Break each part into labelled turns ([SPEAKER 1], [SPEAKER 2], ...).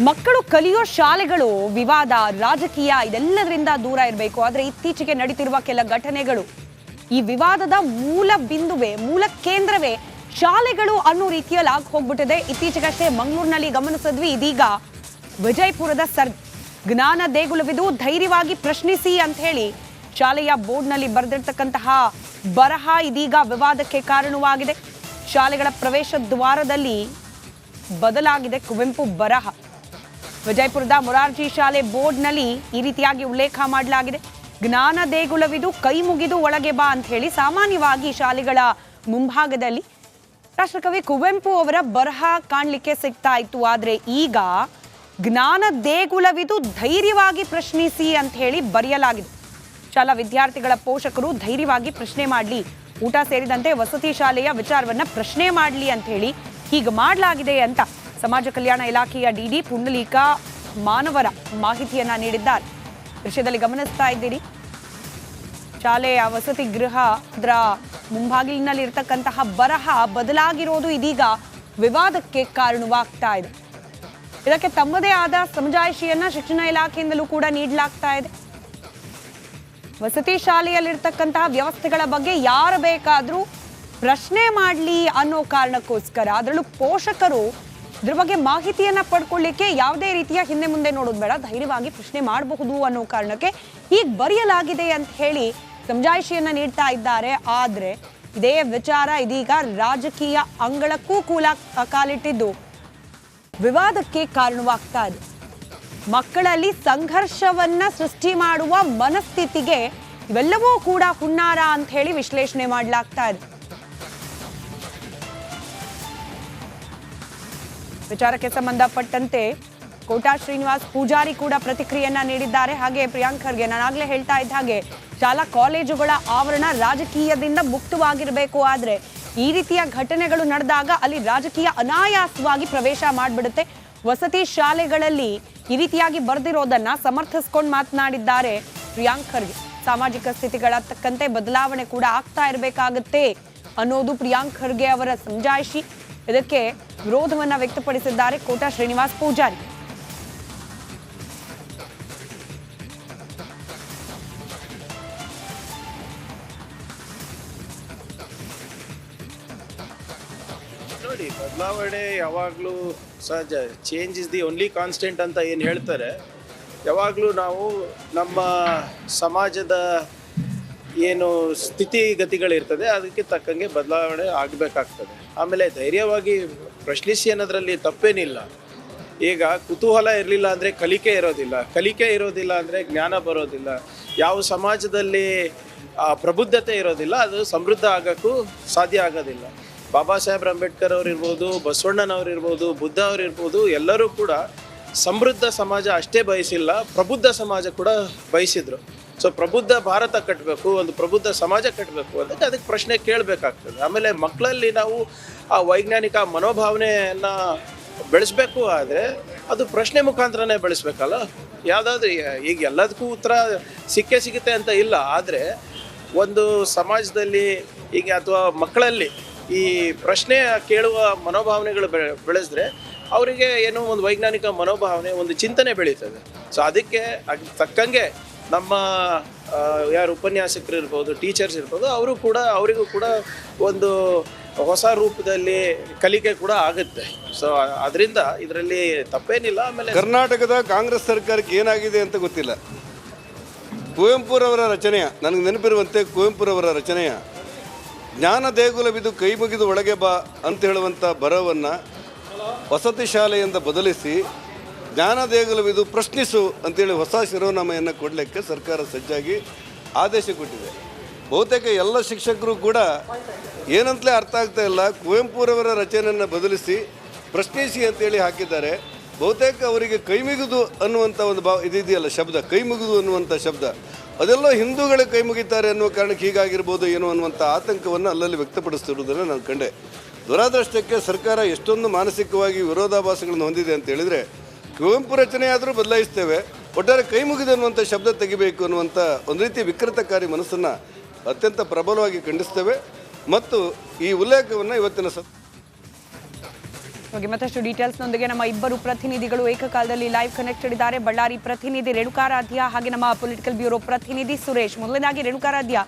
[SPEAKER 1] ಮಕ್ಕಳು ಕಲಿಯೋ ಶಾಲೆಗಳು ವಿವಾದ, ರಾಜಕೀಯ ಇದೆಲ್ಲದರಿಂದ ದೂರ ಇರಬೇಕು. ಆದರೆ ಇತ್ತೀಚೆಗೆ ನಡೀತಿರುವ ಕೆಲ ಘಟನೆಗಳು ಈ ವಿವಾದದ ಮೂಲ ಬಿಂದುವೆ, ಮೂಲ ಕೇಂದ್ರವೇ ಶಾಲೆಗಳು ಅನ್ನೋ ರೀತಿಯಲ್ಲಿ ಆಗಿ ಹೋಗ್ಬಿಟ್ಟಿದೆ. ಇತ್ತೀಚೆಗಷ್ಟೇ ಮಂಗಳೂರಿನಲ್ಲಿ ಗಮನಿಸಿದ್ವಿ. ಇದೀಗ ವಿಜಯಪುರದ ಜ್ಞಾನ ದೇಗುಲವಿದು, ಧೈರ್ಯವಾಗಿ ಪ್ರಶ್ನಿಸಿ ಅಂತ ಹೇಳಿ ಶಾಲೆಯ ಬೋರ್ಡ್ನಲ್ಲಿ ಬರೆದಿರ್ತಕ್ಕಂತಹ ಬರಹ ಇದೀಗ ವಿವಾದಕ್ಕೆ ಕಾರಣವಾಗಿದೆ. ಶಾಲೆಗಳ ಪ್ರವೇಶ ದ್ವಾರದಲ್ಲಿ ಬದಲಾಗಿದೆ ಕುವೆಂಪು ಬರಹ. ವಿಜಯಪುರದ ಮೊರಾರ್ಜಿ ಶಾಲೆ ಬೋರ್ಡ್ನಲ್ಲಿ ಈ ರೀತಿಯಾಗಿ ಉಲ್ಲೇಖ ಮಾಡಲಾಗಿದೆ. ಜ್ಞಾನ ದೇಗುಲವಿದು, ಕೈ ಮುಗಿದು ಒಳಗೆ ಬಾ ಅಂತ ಹೇಳಿ ಸಾಮಾನ್ಯವಾಗಿ ಶಾಲೆಗಳ ಮುಂಭಾಗದಲ್ಲಿ ರಾಷ್ಟ್ರಕವಿ ಕುವೆಂಪು ಅವರ ಬರಹ ಕಾಣಲಿಕ್ಕೆ ಸಿಗ್ತಾ ಇತ್ತು. ಆದರೆ ಈಗ ಜ್ಞಾನ ದೇಗುಲವಿದು, ಧೈರ್ಯವಾಗಿ ಪ್ರಶ್ನಿಸಿ ಅಂತ ಹೇಳಿ ಬರೆಯಲಾಗಿದೆ. ಶಾಲಾ ವಿದ್ಯಾರ್ಥಿಗಳ ಪೋಷಕರು ಧೈರ್ಯವಾಗಿ ಪ್ರಶ್ನೆ ಮಾಡಲಿ, ಊಟ ಸೇರಿದಂತೆ ವಸತಿ ಶಾಲೆಯ ವಿಚಾರವನ್ನ ಪ್ರಶ್ನೆ ಮಾಡಲಿ ಅಂತ ಹೇಳಿ ಹೀಗೆ ಮಾಡಲಾಗಿದೆ ಅಂತ ಸಮಾಜ ಕಲ್ಯಾಣ ಇಲಾಖೆಯ ಡಿಡಿ ಪುಂಡಲೀಕ ಮಾನವರ ಮಾಹಿತಿಯನ್ನ ನೀಡಿದ್ದಾರೆ. ದೃಶ್ಯದಲ್ಲಿ ಗಮನಿಸ್ತಾ ಇದ್ದೀರಿ, ಶಾಲೆಯ ವಸತಿ ಗೃಹ ಅದರ ಮುಂಭಾಗಿಲಿನಲ್ಲಿ ಇರತಕ್ಕಂತಹ ಬರಹ ಬದಲಾಗಿರೋದು ಇದೀಗ ವಿವಾದಕ್ಕೆ ಕಾರಣವಾಗ್ತಾ ಇದೆ. ಇದಕ್ಕೆ ತಮ್ಮದೇ ಆದ ಸಮಜಾಯಿಷಿಯನ್ನ ಶಿಕ್ಷಣ ಇಲಾಖೆಯಿಂದಲೂ ಕೂಡ ನೀಡಲಾಗ್ತಾ ಇದೆ. ವಸತಿ ಶಾಲೆಯಲ್ಲಿರ್ತಕ್ಕಂತಹ ವ್ಯವಸ್ಥೆಗಳ ಬಗ್ಗೆ ಯಾರು ಬೇಕಾದ್ರೂ ಪ್ರಶ್ನೆ ಮಾಡಲಿ ಅನ್ನೋ ಕಾರಣಕ್ಕೋಸ್ಕರ, ಅದರಲ್ಲೂ ಪೋಷಕರು ಇದ್ರ ಬಗ್ಗೆ ಮಾಹಿತಿಯನ್ನ ಪಡ್ಕೊಳ್ಳಿಕ್ಕೆ ಯಾವುದೇ ರೀತಿಯ ಹಿಂದೆ ಮುಂದೆ ನೋಡೋದು ಬೇಡ, ಧೈರ್ಯವಾಗಿ ಪ್ರಶ್ನೆ ಮಾಡಬಹುದು ಅನ್ನೋ ಕಾರಣಕ್ಕೆ ಹೀಗೆ ಬರೆಯಲಾಗಿದೆ ಅಂತ ಹೇಳಿ ಸಮಜಾಯಿಷಿಯನ್ನ ನೀಡ್ತಾ ಇದ್ದಾರೆ. ಆದ್ರೆ ಇದೇ ವಿಚಾರ ಇದೀಗ ರಾಜಕೀಯ ಅಂಗಳಕ್ಕೂ ಕಾಲಿಟ್ಟಿದ್ದು ವಿವಾದಕ್ಕೆ ಕಾರಣವಾಗ್ತಾ ಇದೆ. ಮಕ್ಕಳಲ್ಲಿ ಸಂಘರ್ಷವನ್ನ ಸೃಷ್ಟಿ ಮಾಡುವ ಮನಸ್ಥಿತಿಗೆ ಇವೆಲ್ಲವೂ ಕೂಡ ಹುನ್ನಾರ ಅಂತ ಹೇಳಿ ವಿಶ್ಲೇಷಣೆ ಮಾಡಲಾಗ್ತಾ ಇದೆ. ವಿಚಾರಕ್ಕೆ ಸಂಬಂಧಪಟ್ಟಂತೆ ಕೋಟಾ ಶ್ರೀನಿವಾಸ್ ಪೂಜಾರಿ ಕೂಡ ಪ್ರತಿಕ್ರಿಯೆಯನ್ನ ನೀಡಿದ್ದಾರೆ. ಹಾಗೆ ಪ್ರಿಯಾಂಕ್ ಖರ್ಗೆ, ನಾನಾಗ್ಲೇ ಹೇಳ್ತಾ ಇದ್ದ ಹಾಗೆ ಶಾಲಾ ಕಾಲೇಜುಗಳ ಆವರಣ ರಾಜಕೀಯದಿಂದ ಮುಕ್ತವಾಗಿರಬೇಕು. ಆದ್ರೆ ಈ ರೀತಿಯ ಘಟನೆಗಳು ನಡೆದಾಗ ಅಲ್ಲಿ ರಾಜಕೀಯ ಅನಾಯಾಸವಾಗಿ ಪ್ರವೇಶ ಮಾಡಿಬಿಡುತ್ತೆ. ವಸತಿ ಶಾಲೆಗಳಲ್ಲಿ ಈ ರೀತಿಯಾಗಿ ಬರೆದಿರೋದನ್ನ ಸಮರ್ಥಿಸ್ಕೊಂಡು ಮಾತನಾಡಿದ್ದಾರೆ ಪ್ರಿಯಾಂಕ್ ಖರ್ಗೆ. ಸಾಮಾಜಿಕ ಸ್ಥಿತಿಗಳ ತಕ್ಕಂತೆ ಬದಲಾವಣೆ ಕೂಡ ಆಗ್ತಾ ಇರಬೇಕಾಗುತ್ತೆ ಅನ್ನೋದು ಪ್ರಿಯಾಂಕ್ ಖರ್ಗೆ ಅವರ ಸಮಜಾಯಿಷಿ. ಇದಕ್ಕೆ ವಿರೋಧವನ್ನ ವ್ಯಕ್ತಪಡಿಸಿದ್ದಾರೆ ಕೋಟಾ ಶ್ರೀನಿವಾಸ್ ಪೂಜಾರಿ.
[SPEAKER 2] ನೋಡಿ, ಬದಲಾವಣೆ ಯಾವಾಗಲೂ ಸಹಜ. Change is the only constant ಅಂತ ಏನು ಹೇಳ್ತಾರೆ. ಯಾವಾಗಲೂ ನಾವು ನಮ್ಮ ಸಮಾಜದ ಏನು ಸ್ಥಿತಿಗತಿಗಳಿರ್ತದೆ ಅದಕ್ಕೆ ತಕ್ಕಂಗೆ ಬದಲಾವಣೆ ಆಗಬೇಕಾಗ್ತದೆ. ಆಮೇಲೆ ಧೈರ್ಯವಾಗಿ ಪ್ರಶ್ನಿಸಿ ಅನ್ನೋದ್ರಲ್ಲಿ ತಪ್ಪೇನಿಲ್ಲ. ಈಗ ಕುತೂಹಲ ಇರಲಿಲ್ಲ ಅಂದರೆ ಕಲಿಕೆ ಇರೋದಿಲ್ಲ, ಕಲಿಕೆ ಇರೋದಿಲ್ಲ ಅಂದರೆ ಜ್ಞಾನ ಬರೋದಿಲ್ಲ. ಯಾವ ಸಮಾಜದಲ್ಲಿ ಪ್ರಬುದ್ಧತೆ ಇರೋದಿಲ್ಲ ಅದು ಸಮೃದ್ಧ ಆಗೋಕ್ಕೂ ಸಾಧ್ಯ ಆಗೋದಿಲ್ಲ. ಬಾಬಾ ಸಾಹೇಬ್ ಅಂಬೇಡ್ಕರ್ ಅವರಿರ್ಬೋದು, ಬಸವಣ್ಣನವರಿರ್ಬೋದು, ಬುದ್ಧ ಅವರಿರ್ಬೋದು, ಎಲ್ಲರೂ ಕೂಡ ಸಮೃದ್ಧ ಸಮಾಜ ಅಷ್ಟೇ ಬಯಸಿಲ್ಲ, ಪ್ರಬುದ್ಧ ಸಮಾಜ ಕೂಡ ಬಯಸಿದ್ರು. ಸೊ ಪ್ರಬುದ್ಧ ಭಾರತ ಕಟ್ಟಬೇಕು, ಒಂದು ಪ್ರಬುದ್ಧ ಸಮಾಜ ಕಟ್ಟಬೇಕು ಅದಕ್ಕೆ ಪ್ರಶ್ನೆ ಕೇಳಬೇಕಾಗ್ತದೆ. ಆಮೇಲೆ ಮಕ್ಕಳಲ್ಲಿ ನಾವು ಆ ವೈಜ್ಞಾನಿಕ ಮನೋಭಾವನೆಯನ್ನು ಬೆಳೆಸಬೇಕು. ಆದರೆ ಅದು ಪ್ರಶ್ನೆ ಮುಖಾಂತರನೇ ಬೆಳೆಸ್ಬೇಕಲ್ಲ. ಯಾವುದಾದ್ರೂ ಈಗ ಎಲ್ಲದಕ್ಕೂ ಉತ್ತರ ಸಿಗುತ್ತೆ ಅಂತ ಇಲ್ಲ. ಆದರೆ ಒಂದು ಸಮಾಜದಲ್ಲಿ ಈಗ ಅಥವಾ ಮಕ್ಕಳಲ್ಲಿ ಈ ಪ್ರಶ್ನೆ ಕೇಳುವ ಮನೋಭಾವನೆಗಳು ಬೆಳೆಸಿದ್ರೆ ಅವರಿಗೆ ಏನೋ ಒಂದು ವೈಜ್ಞಾನಿಕ ಮನೋಭಾವನೆ, ಒಂದು ಚಿಂತನೆ ಬೆಳೀತದೆ. ಸೊ ಅದಕ್ಕೆ ತಕ್ಕಂಗೆ ನಮ್ಮ ಯಾರು ಉಪನ್ಯಾಸಕರು ಇರ್ಬೋದು, ಟೀಚರ್ಸ್ ಇರ್ಬೋದು, ಅವರಿಗೂ ಕೂಡ ಒಂದು ಹೊಸ ರೂಪದಲ್ಲಿ ಕಲಿಕೆ ಕೂಡ ಆಗುತ್ತೆ. ಸೊ ಅದರಿಂದ ಇದರಲ್ಲಿ ತಪ್ಪೇನಿಲ್ಲ. ಆಮೇಲೆ
[SPEAKER 3] ಕರ್ನಾಟಕದ ಕಾಂಗ್ರೆಸ್ ಸರ್ಕಾರಕ್ಕೆ ಏನಾಗಿದೆ ಅಂತ ಗೊತ್ತಿಲ್ಲ. ಕುವೆಂಪುರವರ ರಚನೆಯ, ನನಗೆ ನೆನಪಿರುವಂತೆ ಕುವೆಂಪುರವರ ರಚನೆಯ ಜ್ಞಾನ ದೇಗುಲವಿದು, ಕೈ ಮುಗಿದು ಒಳಗೆ ಬಾ ಅಂತ ಹೇಳುವಂಥ ಬರಹವನ್ನು ವಸತಿ ಶಾಲೆಯಿಂದ ಬದಲಿಸಿ ಜ್ಞಾನ ದೇಗುಲವಿದು ಪ್ರಶ್ನಿಸು ಅಂತೇಳಿ ಹೊಸ ಶಿರೋನಾಮೆಯನ್ನು ಕೊಡಲಿಕ್ಕೆ ಸರ್ಕಾರ ಸಜ್ಜಾಗಿ ಆದೇಶ ಕೊಟ್ಟಿದೆ. ಬಹುತೇಕ ಎಲ್ಲ ಶಿಕ್ಷಕರು ಕೂಡ ಏನಂತಲೇ ಅರ್ಥ ಆಗ್ತಾ ಇಲ್ಲ, ಕುವೆಂಪುರವರ ರಚನೆಯನ್ನು ಬದಲಿಸಿ ಪ್ರಶ್ನಿಸಿ ಅಂತೇಳಿ ಹಾಕಿದ್ದಾರೆ. ಬಹುತೇಕ ಅವರಿಗೆ ಕೈ ಮುಗಿದು ಅನ್ನುವಂಥ ಒಂದು ಇದೆಯಲ್ಲ ಶಬ್ದ, ಕೈ ಮುಗಿದು ಅನ್ನುವಂಥ ಶಬ್ದ, ಅದೆಲ್ಲ ಹಿಂದೂಗಳೇ ಕೈ ಮುಗಿತಾರೆ ಅನ್ನುವ ಕಾರಣಕ್ಕೆ ಹೀಗಾಗಿರ್ಬೋದು ಏನೋ ಅನ್ನುವಂಥ ಆತಂಕವನ್ನು ಅಲ್ಲಲ್ಲಿ ವ್ಯಕ್ತಪಡಿಸ್ತಿರೋದನ್ನು ನಾನು ಕಂಡೆ. ದುರಾದೃಷ್ಟಕ್ಕೆ ಸರ್ಕಾರ ಎಷ್ಟೊಂದು ಮಾನಸಿಕವಾಗಿ ವಿರೋಧಾಭಾಸಗಳನ್ನು ಹೊಂದಿದೆ ಅಂತ ಹೇಳಿದರೆ, ಕುವೆಂಪು ರಚನೆಯಾದರೂ ಬದಲಾಯಿಸ್ತೇವೆ, ಒಟ್ಟಾರೆ ಕೈ ಮುಗಿದು ಅನ್ನುವಂಥ ಶಬ್ದ ತೆಗಿಬೇಕು ಅನ್ನುವಂಥ ಒಂದು ರೀತಿ ವಿಕೃತಕಾರಿ ಮನಸ್ಸನ್ನು ಅತ್ಯಂತ ಪ್ರಬಲವಾಗಿ ಖಂಡಿಸ್ತೇವೆ. ಮತ್ತು ಈ ಉಲ್ಲೇಖವನ್ನು ಇವತ್ತಿನ
[SPEAKER 1] ಹೋಗಿ ಮತ್ತಷ್ಟು ಡೀಟೇಲ್ಸ್ನೊಂದಿಗೆ ನಮ್ಮ ಇಬ್ಬರು ಪ್ರತಿನಿಧಿಗಳು ಏಕಕಾಲದಲ್ಲಿ ಲೈವ್ ಕನೆಕ್ಟೆಡ್ ಇದ್ದಾರೆ. ಬಳ್ಳಾರಿ ಪ್ರತಿನಿಧಿ ರೇಣುಕಾರಾಧ್ಯ ಹಾಗೆ ನಮ್ಮ ಪೊಲಿಟಿಕಲ್ ಬ್ಯೂರೋ ಪ್ರತಿನಿಧಿ ಸುರೇಶ್. ಮೊದಲನೇದಾಗಿ ರೇಣುಕಾರಾಧ್ಯ,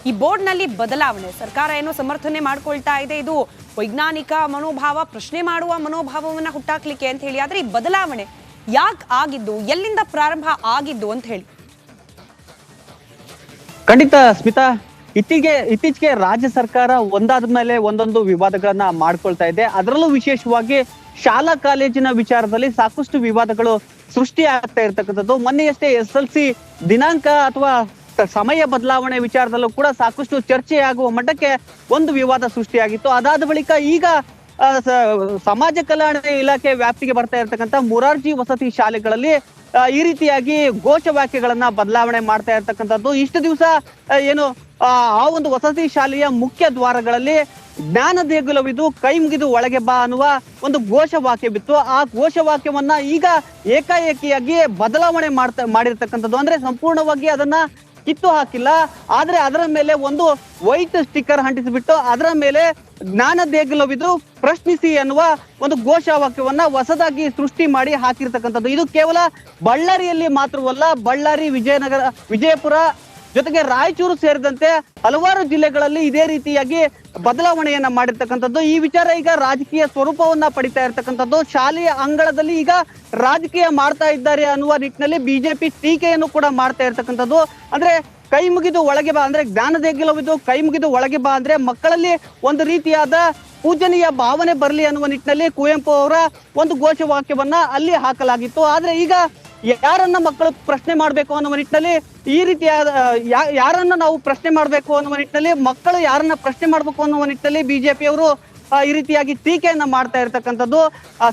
[SPEAKER 1] ಈ ಬೋರ್ಡ್ನಲ್ಲಿ ಬದಲಾವಣೆ ಸರ್ಕಾರ ಏನೋ ಸಮರ್ಥನೆ ಮಾಡ್ಕೊಳ್ತಾ ಇದೆ, ಇದು ವೈಜ್ಞಾನಿಕ ಮನೋಭಾವ, ಪ್ರಶ್ನೆ ಮಾಡುವ ಮನೋಭಾವವನ್ನು ಹುಟ್ಟಾಕ್ಲಿಕ್ಕೆ ಅಂತ ಹೇಳಿ. ಆದ್ರೆ ಈ ಬದಲಾವಣೆ ಯಾಕೆ ಆಗಿದ್ದು, ಎಲ್ಲಿಂದ ಪ್ರಾರಂಭ ಆಗಿದ್ದು ಅಂತ ಹೇಳಿ?
[SPEAKER 4] ಖಂಡಿತ ಸ್ಮಿತಾ, ಇತ್ತೀಚೆಗೆ ರಾಜ್ಯ ಸರ್ಕಾರ ಒಂದಾದ ಮೇಲೆ ಒಂದೊಂದು ವಿವಾದಗಳನ್ನ ಮಾಡ್ಕೊಳ್ತಾ ಇದೆ. ಅದರಲ್ಲೂ ವಿಶೇಷವಾಗಿ ಶಾಲಾ ಕಾಲೇಜಿನ ವಿಚಾರದಲ್ಲಿ ಸಾಕಷ್ಟು ವಿವಾದಗಳು ಸೃಷ್ಟಿ ಆಗ್ತಾ ಇರ್ತಕ್ಕಂಥದ್ದು. ಮೊನ್ನೆಯಷ್ಟೇ SLC ದಿನಾಂಕ ಅಥವಾ ಸಮಯ ಬದಲಾವಣೆ ವಿಚಾರದಲ್ಲೂ ಕೂಡ ಸಾಕಷ್ಟು ಚರ್ಚೆ ಆಗುವ ಮಟ್ಟಕ್ಕೆ ಒಂದು ವಿವಾದ ಸೃಷ್ಟಿಯಾಗಿತ್ತು. ಅದಾದ ಬಳಿಕ ಈಗ ಸಮಾಜ ಕಲ್ಯಾಣ ಇಲಾಖೆ ವ್ಯಾಪ್ತಿಗೆ ಬರ್ತಾ ಇರ್ತಕ್ಕಂಥ ಮೊರಾರ್ಜಿ ವಸತಿ ಶಾಲೆಗಳಲ್ಲಿ ಈ ರೀತಿಯಾಗಿ ಘೋಷವಾಕ್ಯಗಳನ್ನ ಬದಲಾವಣೆ ಮಾಡ್ತಾ ಇರ್ತಕ್ಕಂಥದ್ದು. ಇಷ್ಟು ದಿವಸ ಏನು ಆ ಒಂದು ವಸತಿ ಶಾಲೆಯ ಮುಖ್ಯ ದ್ವಾರಗಳಲ್ಲಿ ಜ್ಞಾನ ದೇಗುಲವಿದು ಕೈ ಮುಗಿದು ಒಳಗೆ ಬಾ ಅನ್ನುವ ಒಂದು ಘೋಷವಾಕ್ಯವಿತ್ತು. ಆ ಘೋಷವಾಕ್ಯವನ್ನ ಈಗ ಏಕಾಏಕಿಯಾಗಿ ಬದಲಾವಣೆ ಮಾಡಿರ್ತಕ್ಕಂಥದ್ದು. ಅಂದ್ರೆ ಸಂಪೂರ್ಣವಾಗಿ ಅದನ್ನ ಕಿತ್ತು ಹಾಕಿಲ್ಲ, ಆದ್ರೆ ಅದರ ಮೇಲೆ ಒಂದು ವೈಟ್ ಸ್ಟಿಕ್ಕರ್ ಅಂಟಿಸಿಬಿಟ್ಟು ಅದರ ಮೇಲೆ ಜ್ಞಾನ ದೇಗುಲವಿದು ಪ್ರಶ್ನಿಸಿ ಅನ್ನುವ ಒಂದು ಘೋಷವಾಕ್ಯವನ್ನ ಹೊಸದಾಗಿ ಸೃಷ್ಟಿ ಮಾಡಿ ಹಾಕಿರ್ತಕ್ಕಂಥದ್ದು. ಇದು ಕೇವಲ ಬಳ್ಳಾರಿಯಲ್ಲಿ ಮಾತ್ರವಲ್ಲ, ಬಳ್ಳಾರಿ, ವಿಜಯಪುರ ಜೊತೆಗೆ ರಾಯಚೂರು ಸೇರಿದಂತೆ ಹಲವಾರು ಜಿಲ್ಲೆಗಳಲ್ಲಿ ಇದೇ ರೀತಿಯಾಗಿ ಬದಲಾವಣೆಯನ್ನ ಮಾಡಿರ್ತಕ್ಕಂಥದ್ದು. ಈ ವಿಚಾರ ಈಗ ರಾಜಕೀಯ ಸ್ವರೂಪವನ್ನ ಪಡಿತಾ ಇರ್ತಕ್ಕಂಥದ್ದು. ಶಾಲೆಯ ಅಂಗಳದಲ್ಲಿ ಈಗ ರಾಜಕೀಯ ಮಾಡ್ತಾ ಇದ್ದಾರೆ ಅನ್ನುವ ನಿಟ್ಟಿನಲ್ಲಿ ಬಿಜೆಪಿ ಟೀಕೆಯನ್ನು ಕೂಡ ಮಾಡ್ತಾ ಇರ್ತಕ್ಕಂಥದ್ದು. ಅಂದ್ರೆ ಕೈ ಮುಗಿದು ಒಳಗೆ ಬಾ ಅಂದ್ರೆ ಜ್ಞಾನ ದೇಗುಲವಿದು ಕೈ ಮುಗಿದು ಒಳಗೆ ಬಾ ಅಂದ್ರೆ ಮಕ್ಕಳಲ್ಲಿ ಒಂದು ರೀತಿಯಾದ ಪೂಜನೀಯ ಭಾವನೆ ಬರಲಿ ಅನ್ನುವ ನಿಟ್ಟಿನಲ್ಲಿ ಕುವೆಂಪು ಅವರ ಒಂದು ಘೋಷವಾಕ್ಯವನ್ನ ಅಲ್ಲಿ ಹಾಕಲಾಗಿತ್ತು. ಆದ್ರೆ ಈಗ ಯಾರನ್ನ ಮಕ್ಕಳು ಪ್ರಶ್ನೆ ಮಾಡ್ಬೇಕು ಅನ್ನುವ ನಿಟ್ಟಿನಲ್ಲಿ ಈ ರೀತಿಯಾದ ಯಾರನ್ನ ನಾವು ಪ್ರಶ್ನೆ ಮಾಡ್ಬೇಕು ಅನ್ನುವ ನಿಟ್ಟಿನಲ್ಲಿ ಮಕ್ಕಳು ಯಾರನ್ನ ಪ್ರಶ್ನೆ ಮಾಡ್ಬೇಕು ಅನ್ನುವ ನಿಟ್ಟಿನಲ್ಲಿ ಬಿಜೆಪಿಯವರು ಈ ರೀತಿಯಾಗಿ ಟೀಕೆಯನ್ನ ಮಾಡ್ತಾ ಇರ್ತಕ್ಕಂಥದ್ದು.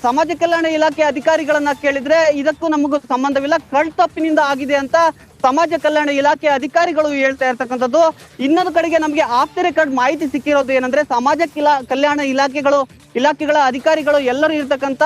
[SPEAKER 4] ಸಮಾಜ ಕಲ್ಯಾಣ ಇಲಾಖೆ ಅಧಿಕಾರಿಗಳನ್ನ ಕೇಳಿದ್ರೆ ಇದಕ್ಕೂ ನಮಗೂ ಸಂಬಂಧವಿಲ್ಲ, ಕಳ್ತಪ್ಪಿನಿಂದ ಆಗಿದೆ ಅಂತ ಸಮಾಜ ಕಲ್ಯಾಣ ಇಲಾಖೆ ಅಧಿಕಾರಿಗಳು ಹೇಳ್ತಾ ಇರ್ತಕ್ಕಂಥದ್ದು. ಇನ್ನೊಂದು ಕಡೆಗೆ ನಮಗೆ ಆಫ್ ದ ರೆಕಾರ್ಡ್ ಮಾಹಿತಿ ಸಿಕ್ಕಿರೋದು ಏನಂದ್ರೆ ಸಮಾಜ ಕಲ್ಯಾಣ ಇಲಾಖೆಗಳ ಅಧಿಕಾರಿಗಳು ಎಲ್ಲರೂ ಇರ್ತಕ್ಕಂಥ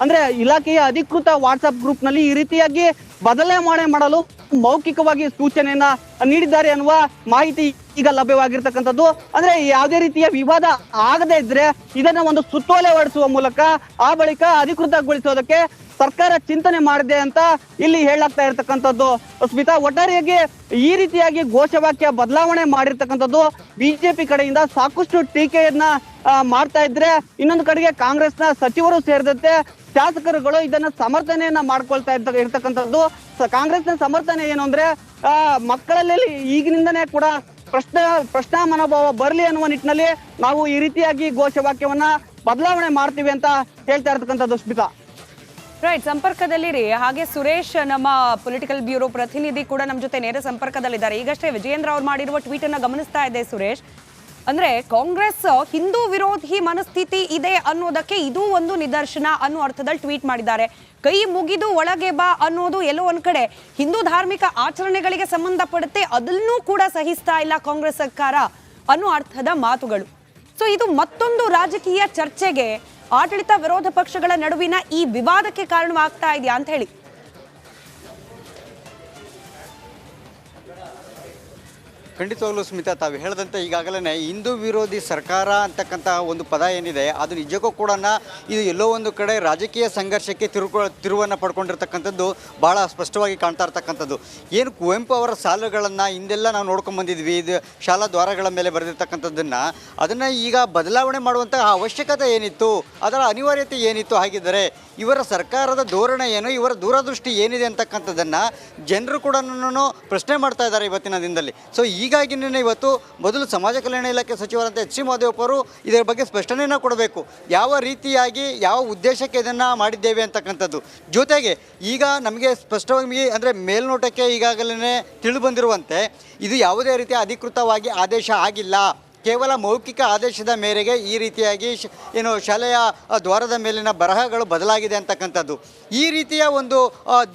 [SPEAKER 4] ಅಂದ್ರೆ ಇಲಾಖೆಯ ಅಧಿಕೃತ ವಾಟ್ಸ್ಆಪ್ ಗ್ರೂಪ್ ನಲ್ಲಿ ಈ ರೀತಿಯಾಗಿ ಬದಲಾವಣೆ ಮಾಡಲು ಮೌಖಿಕವಾಗಿ ಸೂಚನೆಯನ್ನ ನೀಡಿದ್ದಾರೆ ಅನ್ನುವ ಮಾಹಿತಿ ಈಗ ಲಭ್ಯವಾಗಿರ್ತಕ್ಕಂಥದ್ದು. ಅಂದ್ರೆ ಯಾವುದೇ ರೀತಿಯ ವಿವಾದ ಆಗದೇ ಇದ್ರೆ ಇದನ್ನ ಒಂದು ಸುತ್ತೋಲೆ ಹೊರಡಿಸುವ ಮೂಲಕ ಆ ಬಳಿಕ ಅಧಿಕೃತಗೊಳಿಸೋದಕ್ಕೆ ಸರ್ಕಾರ ಚಿಂತನೆ ಮಾಡಿದೆ ಅಂತ ಇಲ್ಲಿ ಹೇಳಲಾಗ್ತಾ ಇರ್ತಕ್ಕಂಥದ್ದು. ಸ್ಮಿತಾ, ಒಟ್ಟಾರೆಯಾಗಿ ಈ ರೀತಿಯಾಗಿ ಘೋಷವಾಕ್ಯ ಬದಲಾವಣೆ ಮಾಡಿರ್ತಕ್ಕಂಥದ್ದು ಬಿಜೆಪಿ ಕಡೆಯಿಂದ ಸಾಕಷ್ಟು ಟೀಕೆಯನ್ನ ಮಾಡ್ತಾ ಇದ್ರೆ, ಇನ್ನೊಂದು ಕಡೆಗೆ ಕಾಂಗ್ರೆಸ್ನ ಸಚಿವರು ಸೇರಿದಂತೆ ಶಾಸಕರುಗಳು ಇದನ್ನ ಸಮರ್ಥನೆಯನ್ನ ಮಾಡ್ಕೊಳ್ತಾ ಇರ್ತಕ್ಕಂಥದ್ದು. ಕಾಂಗ್ರೆಸ್ನ ಸಮರ್ಥನೆ ಏನು ಅಂದ್ರೆ ಮಕ್ಕಳಲ್ಲಿ ಈಗಿನಿಂದನೇ ಕೂಡ ಪ್ರಶ್ನಾ ಮನೋಭಾವ ಬರಲಿ ಅನ್ನುವ ನಿಟ್ಟಿನಲ್ಲಿ ನಾವು ಈ ರೀತಿಯಾಗಿ ಘೋಷವಾಕ್ಯವನ್ನ ಬದಲಾವಣೆ ಮಾಡ್ತೀವಿ ಅಂತ ಹೇಳ್ತಾ ಇರ್ತಕ್ಕಂಥದ್ದು. ಸ್ಮಿತಾ,
[SPEAKER 1] ರೈಟ್, ಸಂಪರ್ಕದಲ್ಲಿರಿ. ಹಾಗೆ ಸುರೇಶ್, ನಮ್ಮ ಪೊಲಿಟಿಕಲ್ ಬ್ಯೂರೋ ಪ್ರತಿನಿಧಿ ಕೂಡ ನಮ್ಮ ಜೊತೆ ನೇರ ಸಂಪರ್ಕದಲ್ಲಿದ್ದಾರೆ. ಈಗಷ್ಟೇ ವಿಜಯೇಂದ್ರ ಅವ್ರು ಮಾಡಿರುವ ಟ್ವೀಟ್ ಅನ್ನ ಗಮನಿಸ್ತಾ ಇದೆ ಸುರೇಶ್. ಅಂದ್ರೆ ಕಾಂಗ್ರೆಸ್ ಹಿಂದೂ ವಿರೋಧಿ ಮನಸ್ಥಿತಿ ಇದೆ ಅನ್ನೋದಕ್ಕೆ ಇದು ಒಂದು ನಿದರ್ಶನ ಅನ್ನೋ ಅರ್ಥದಲ್ಲಿ ಟ್ವೀಟ್ ಮಾಡಿದ್ದಾರೆ. ಕೈ ಮುಗಿದು ಒಳಗೆ ಬಾ ಅನ್ನೋದು ಎಲ್ಲೋ ಒಂದ್ ಕಡೆ ಹಿಂದೂ ಧಾರ್ಮಿಕ ಆಚರಣೆಗಳಿಗೆ ಸಂಬಂಧಪಡುತ್ತೆ, ಅದನ್ನೂ ಕೂಡ ಸಹಿಸ್ತಾ ಇಲ್ಲ ಕಾಂಗ್ರೆಸ್ ಸರ್ಕಾರ ಅನ್ನೋ ಅರ್ಥದ ಮಾತುಗಳು. ಸೊ ಇದು ಮತ್ತೊಂದು ರಾಜಕೀಯ ಚರ್ಚೆಗೆ, ಆಡಳಿತ ವಿರೋಧ ಪಕ್ಷಗಳ ನಡುವಿನ ಈ ವಿವಾದಕ್ಕೆ ಕಾರಣವಾಗ್ತಾ ಇದೆಯಾ ಅಂತ ಹೇಳಿ?
[SPEAKER 5] ಖಂಡಿತವಾಗ್ಲೂ ಸ್ಮಿತಾ, ತಾವು ಹೇಳಿದಂತೆ ಈಗಾಗಲೇ ಹಿಂದೂ ವಿರೋಧಿ ಸರ್ಕಾರ ಅಂತಕ್ಕಂಥ ಒಂದು ಪದ ಏನಿದೆ ಅದು ನಿಜಕ್ಕೂ ಕೂಡ ಇದು ಎಲ್ಲೋ ಒಂದು ಕಡೆ ರಾಜಕೀಯ ಸಂಘರ್ಷಕ್ಕೆ ತಿರುವನ್ನು ಪಡ್ಕೊಂಡಿರ್ತಕ್ಕಂಥದ್ದು ಭಾಳ ಸ್ಪಷ್ಟವಾಗಿ ಕಾಣ್ತಾ ಇರ್ತಕ್ಕಂಥದ್ದು. ಏನು ಕುವೆಂಪು ಅವರ ಸಾಲುಗಳನ್ನು ಹಿಂದೆಲ್ಲ ನಾವು ನೋಡ್ಕೊಂಡು ಬಂದಿದ್ವಿ, ಇದು ಶಾಲಾ ದ್ವಾರಗಳ ಮೇಲೆ ಬರೆದಿರ್ತಕ್ಕಂಥದ್ದನ್ನು ಅದನ್ನು ಈಗ ಬದಲಾವಣೆ ಮಾಡುವಂಥ ಅವಶ್ಯಕತೆ ಏನಿತ್ತು, ಅದರ ಅನಿವಾರ್ಯತೆ ಏನಿತ್ತು, ಹಾಗಿದ್ದರೆ ಇವರ ಸರ್ಕಾರದ ಧೋರಣೆ ಏನು, ಇವರ ದೂರದೃಷ್ಟಿ ಏನಿದೆ ಅಂತಕ್ಕಂಥದ್ದನ್ನು ಜನರು ಕೂಡ ಪ್ರಶ್ನೆ ಮಾಡ್ತಾ ಇದ್ದಾರೆ ಇವತ್ತಿನ ದಿನದಲ್ಲಿ. ಸೊ ಹೀಗಾಗಿನೇ ಇವತ್ತು ಮೊದಲು ಸಮಾಜ ಕಲ್ಯಾಣ ಇಲಾಖೆ ಸಚಿವರಂತ ಎಚ್ ಸಿ ಮಹದೇವಪ್ಪ ಅವರು ಇದರ ಬಗ್ಗೆ ಸ್ಪಷ್ಟನೆಯನ್ನು ಕೊಡಬೇಕು, ಯಾವ ರೀತಿಯಾಗಿ ಯಾವ ಉದ್ದೇಶಕ್ಕೆ ಇದನ್ನು ಮಾಡಿದ್ದೇವೆ ಅಂತಕ್ಕಂಥದ್ದು. ಜೊತೆಗೆ ಈಗ ನಮಗೆ ಸ್ಪಷ್ಟವಾಗಿ ಅಂದರೆ ಮೇಲ್ನೋಟಕ್ಕೆ ಈಗಾಗಲೇ ತಿಳಿದು ಬಂದಿರುವಂತೆ ಇದು ಯಾವುದೇ ರೀತಿಯ ಅಧಿಕೃತವಾಗಿ ಆದೇಶ ಆಗಿಲ್ಲ, ಕೇವಲ ಮೌಖಿಕ ಆದೇಶದ ಮೇರೆಗೆ ಈ ರೀತಿಯಾಗಿ ಏನು ಶಾಲೆಯ ದ್ವಾರದ ಮೇಲಿನ ಬರಹಗಳು ಬದಲಾಗಿದೆ ಅಂತಕ್ಕಂಥದ್ದು. ಈ ರೀತಿಯ ಒಂದು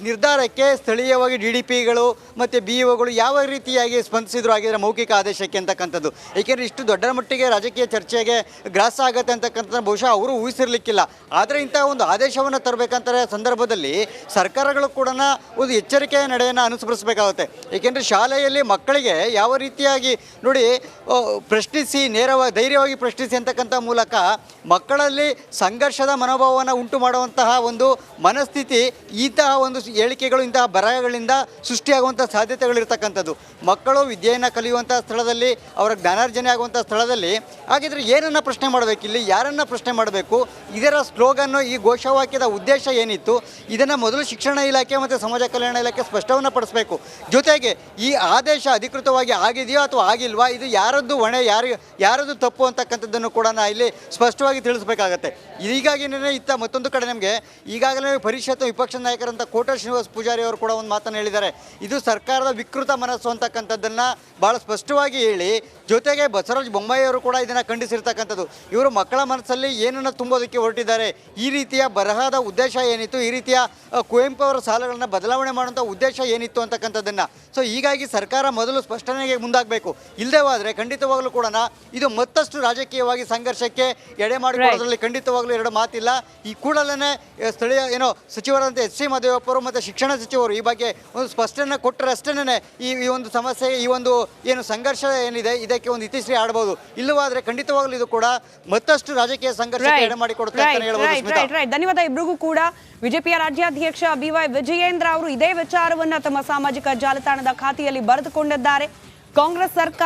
[SPEAKER 5] ನಿರ್ಧಾರಕ್ಕೆ ಸ್ಥಳೀಯವಾಗಿ DDPಗಳು ಮತ್ತು BEOಗಳು ಯಾವ ರೀತಿಯಾಗಿ ಸ್ಪಂದಿಸಿದ್ರು ಆಗಿದ್ರೆ ಮೌಖಿಕ ಆದೇಶಕ್ಕೆ ಅಂತಕ್ಕಂಥದ್ದು. ಏಕೆಂದರೆ ಇಷ್ಟು ದೊಡ್ಡ ಮಟ್ಟಿಗೆ ರಾಜಕೀಯ ಚರ್ಚೆಗೆ ಗ್ರಾಸ ಆಗುತ್ತೆ ಅಂತಕ್ಕಂಥ ಬಹುಶಃ ಅವರು ಊಹಿಸಿರ್ಲಿಕ್ಕಿಲ್ಲ. ಆದರೆ ಇಂಥ ಒಂದು ಆದೇಶವನ್ನು ತರಬೇಕಂತ ಸಂದರ್ಭದಲ್ಲಿ ಸರ್ಕಾರಗಳು ಕೂಡ ಒಂದು ಎಚ್ಚರಿಕೆಯ ನಡೆಯನ್ನು ಅನುಸರಿಸಬೇಕಾಗುತ್ತೆ. ಏಕೆಂದರೆ ಶಾಲೆಯಲ್ಲಿ ಮಕ್ಕಳಿಗೆ ಯಾವ ರೀತಿಯಾಗಿ ನೋಡಿ ಪ್ರಶ್ನೆ ಪ್ರಶ್ನಿಸಿ, ನೇರವಾಗಿ ಧೈರ್ಯವಾಗಿ ಪ್ರಶ್ನಿಸಿ ಅಂತಕ್ಕಂಥ ಮೂಲಕ ಮಕ್ಕಳಲ್ಲಿ ಸಂಘರ್ಷದ ಮನೋಭಾವವನ್ನು ಉಂಟು ಮಾಡುವಂತಹ ಒಂದು ಮನಸ್ಥಿತಿ ಇಂತಹ ಒಂದು ಹೇಳಿಕೆಗಳು, ಇಂತಹ ಬರಹಗಳಿಂದ ಸೃಷ್ಟಿಯಾಗುವಂಥ ಸಾಧ್ಯತೆಗಳಿರ್ತಕ್ಕಂಥದ್ದು. ಮಕ್ಕಳು ವಿದ್ಯೆಯನ್ನು ಕಲಿಯುವಂಥ ಸ್ಥಳದಲ್ಲಿ, ಅವರ ಜ್ಞಾನಾರ್ಜನೆ ಆಗುವಂಥ ಸ್ಥಳದಲ್ಲಿ ಹಾಗಿದ್ರೆ ಏನನ್ನು ಪ್ರಶ್ನೆ ಮಾಡಬೇಕು, ಇಲ್ಲಿ ಯಾರನ್ನು ಪ್ರಶ್ನೆ ಮಾಡಬೇಕು, ಇದರ ಸ್ಲೋಗನ್ನು, ಈ ಘೋಷವಾಕ್ಯದ ಉದ್ದೇಶ ಏನಿತ್ತು, ಇದನ್ನು ಮೊದಲು ಶಿಕ್ಷಣ ಇಲಾಖೆ ಮತ್ತು ಸಮಾಜ ಕಲ್ಯಾಣ ಇಲಾಖೆ ಸ್ಪಷ್ಟವನ್ನು ಪಡಿಸಬೇಕು. ಜೊತೆಗೆ ಈ ಆದೇಶ ಅಧಿಕೃತವಾಗಿ ಆಗಿದೆಯೋ ಅಥವಾ ಆಗಿಲ್ವಾ, ಇದು ಯಾರದ್ದು ಹೊಣೆ, ಯಾರದ್ದು ತಪ್ಪು ಅಂತಕ್ಕಂಥದ್ದನ್ನು ಕೂಡ ಇಲ್ಲಿ ಸ್ಪಷ್ಟವಾಗಿ ತಿಳಿಸಬೇಕಾಗತ್ತೆ. ಹೀಗಾಗಿನೇ ಇತ್ತ ಮತ್ತೊಂದು ಕಡೆ ನಮಗೆ ಈಗಾಗಲೇ ಪರಿಷತ್ ವಿಪಕ್ಷ ನಾಯಕರಂತ ಕೋಟ ಶ್ರೀನಿವಾಸ ಪೂಜಾರಿ ಅವರು ಕೂಡ ಒಂದು ಮಾತನ್ನು ಹೇಳಿದ್ದಾರೆ. ಇದು ಸರ್ಕಾರದ ವಿಕೃತ ಮನಸ್ಸು ಅಂತಕ್ಕಂಥದ್ದನ್ನು ಭಾಳ ಸ್ಪಷ್ಟವಾಗಿ ಹೇಳಿ, ಜೊತೆಗೆ ಬಸವರಾಜ ಬೊಮ್ಮಾಯಿ ಅವರು ಕೂಡ ಇದನ್ನು ಖಂಡಿಸಿರ್ತಕ್ಕಂಥದ್ದು. ಇವರು ಮಕ್ಕಳ ಮನಸ್ಸಲ್ಲಿ ಏನನ್ನು ತುಂಬೋದಕ್ಕೆ ಹೊರಟಿದ್ದಾರೆ, ಈ ರೀತಿಯ ಬರಹದ ಉದ್ದೇಶ ಏನಿತ್ತು, ಈ ರೀತಿಯ ಕುವೆಂಪು ಅವರ ಸಾಲಗಳನ್ನು ಬದಲಾವಣೆ ಮಾಡುವಂಥ ಉದ್ದೇಶ ಏನಿತ್ತು ಅಂತಕ್ಕಂಥದ್ದನ್ನು. ಸೊ ಹೀಗಾಗಿ ಸರ್ಕಾರ ಮೊದಲು ಸ್ಪಷ್ಟನೆಗೆ ಮುಂದಾಗಬೇಕು. ಇಲ್ಲದೇ ಹೋದರೆ ಖಂಡಿತವಾಗಲೂ ಕೂಡ ಇದು ಮತ್ತಷ್ಟು ರಾಜಕೀಯವಾಗಿ ಸಂಘರ್ಷಕ್ಕೆ ಎಡೆ ಮಾಡಿಕೊಳ್ಳೋದ್ರಲ್ಲಿ ಖಂಡಿತವಾಗಲೂ ಎರಡು ಮಾತಿಲ್ಲ. ಈ ಕೂಡಲೇ ಸ್ಥಳೀಯ ಸಚಿವರಾದಂಥ ಎಸ್ ಸಿ ಮಹದೇವಪ್ಪ ಅವರು ಮತ್ತು ಶಿಕ್ಷಣ ಸಚಿವರು ಈ ಬಗ್ಗೆ ಒಂದು ಸ್ಪಷ್ಟನೆ ಕೊಟ್ಟರೆ ಅಷ್ಟೇ ಈ ಒಂದು ಸಮಸ್ಯೆ, ಈ ಒಂದು ಸಂಘರ್ಷ ಏನಿದೆ ಇದಕ್ಕೆ ಒಂದು ಇತಿಶ್ರೀ ಆಡಬಹುದು. ಇಲ್ಲವಾದರೆ ಖಂಡಿತವಾಗಲೂ ಇದು ಕೂಡ ಮತ್ತಷ್ಟು ರಾಜಕೀಯ ಸಂಘರ್ಷಕ್ಕೆ ಎಡೆ ಮಾಡಿಕೊಡುತ್ತೆ ಅಂತ ಹೇಳ್ಬೋದು.
[SPEAKER 1] ಧನ್ಯವಾದ ಇಬ್ರಿಗೂ ಕೂಡ. ಬಿಜೆಪಿಯ ರಾಜ್ಯಾಧ್ಯಕ್ಷ BY ವಿಜಯೇಂದ್ರ ಅವರು ಇದೇ ವಿಚಾರವನ್ನ ತಮ್ಮ ಸಾಮಾಜಿಕ ಜಾಲತಾಣದ ಖಾತೆಯಲ್ಲಿ ಬರೆದುಕೊಂಡಿದ್ದಾರೆ. ಕಾಂಗ್ರೆಸ್ ಸರ್ಕಾರ